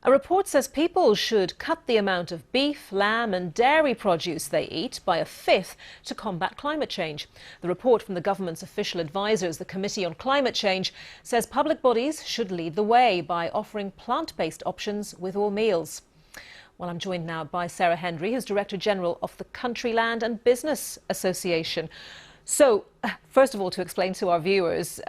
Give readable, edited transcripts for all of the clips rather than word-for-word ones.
A report says people should cut the amount of beef, lamb and dairy produce they eat by a fifth to combat climate change. The report from the government's official advisors, the Committee on Climate Change, says public bodies should lead the way by offering plant-based options with all meals. Well, I'm joined now by Sarah Hendry, who's Director-General of the Country Land and Business Association. So, first of all, to explain to our viewers,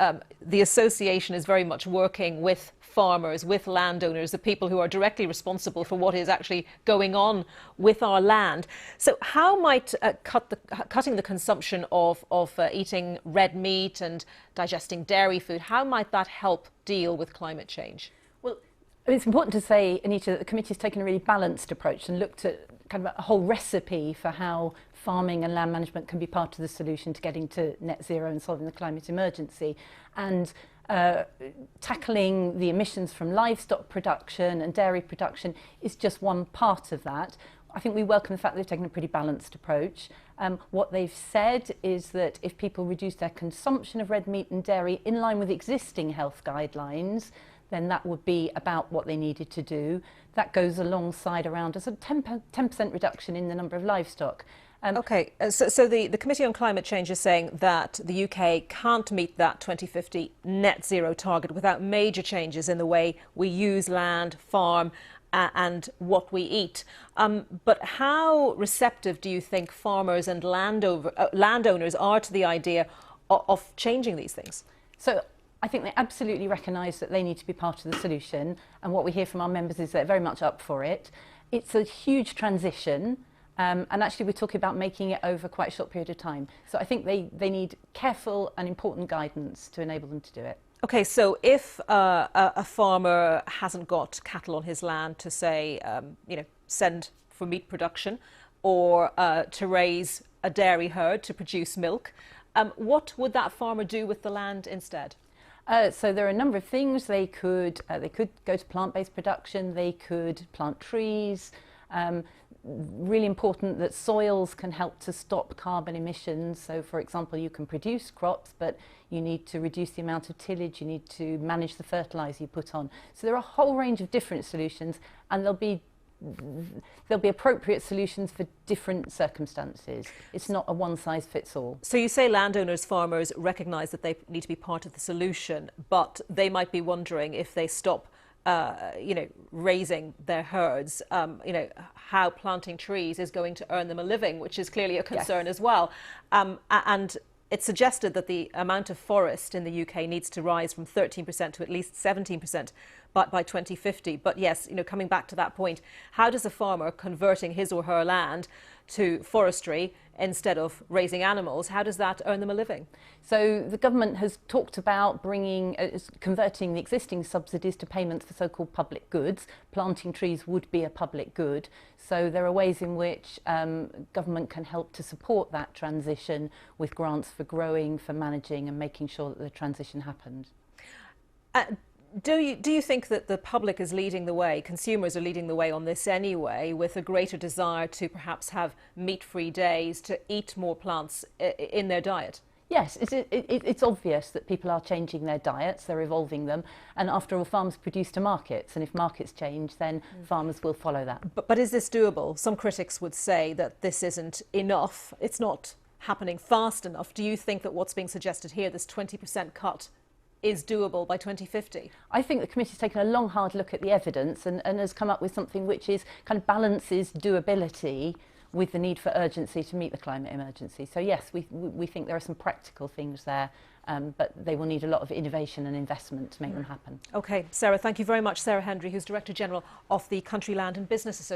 the association is very much working with farmers, with landowners, the people who are directly responsible for what is actually going on with our land. So how might cutting the consumption of eating red meat and digesting dairy food, how might that help deal with climate change? Well, it's important to say, Annita, that the committee has taken a really balanced approach and looked at kind of a whole recipe for how farming and land management can be part of the solution to getting to net zero and solving the climate emergency. And tackling the emissions from livestock production and dairy production is just one part of that. I think we welcome the fact that they've taken a pretty balanced approach. What they've said is that if people reduce their consumption of red meat and dairy in line with existing health guidelines, then that would be about what they needed to do. That goes alongside around a sort of 10% reduction in the number of livestock. So the Committee on Climate Change is saying that the UK can't meet that 2050 net zero target without major changes in the way we use land, farm and what we eat. But how receptive do you think farmers and landowners are to the idea of changing these things? So I think they absolutely recognise that they need to be part of the solution, and what we hear from our members is they're very much up for it. It's a huge transition. And actually we're talking about making it over quite a short period of time. So I think they need careful and important guidance to enable them to do it. Okay, so if a farmer hasn't got cattle on his land to say, send for meat production or to raise a dairy herd to produce milk, what would that farmer do with the land instead? So there are a number of things. They could go to plant-based production, they could plant trees. Really important that soils can help to stop carbon emissions. So, for example, you can produce crops, but you need to reduce the amount of tillage, you need to manage the fertiliser you put on. So there are a whole range of different solutions, and there'll be appropriate solutions for different circumstances. It's not a one-size-fits-all. So you say landowners, farmers recognise that they need to be part of the solution, but they might be wondering if they stop raising their herds, how planting trees is going to earn them a living, which is clearly a concern as well. And it's suggested that the amount of forest in the UK needs to rise from 13% to at least 17% by 2050. But yes, coming back to that point, how does a farmer converting his or her land to forestry instead of raising animals, how does that earn them a living? So the government has talked about converting the existing subsidies to payments for so-called public goods. Planting trees would be a public good. So there are ways in which government can help to support that transition with grants for growing, for managing and making sure that the transition happens. Do you think that the public is leading the way, consumers are leading the way on this anyway, with a greater desire to perhaps have meat-free days, to eat more plants in their diet? Yes, it's obvious that people are changing their diets, they're evolving them, and after all, farms produce to markets, and if markets change, then farmers will follow that. But is this doable? Some critics would say that this isn't enough, it's not happening fast enough. Do you think that what's being suggested here, this 20% cut, is doable by 2050? I think the committee's taken a long, hard look at the evidence and has come up with something which is kind of balances doability with the need for urgency to meet the climate emergency. So yes, we think there are some practical things there, but they will need a lot of innovation and investment to make them happen. Okay, Sarah, thank you very much. Sarah Hendry, who's Director-General of the Country Land and Business Association.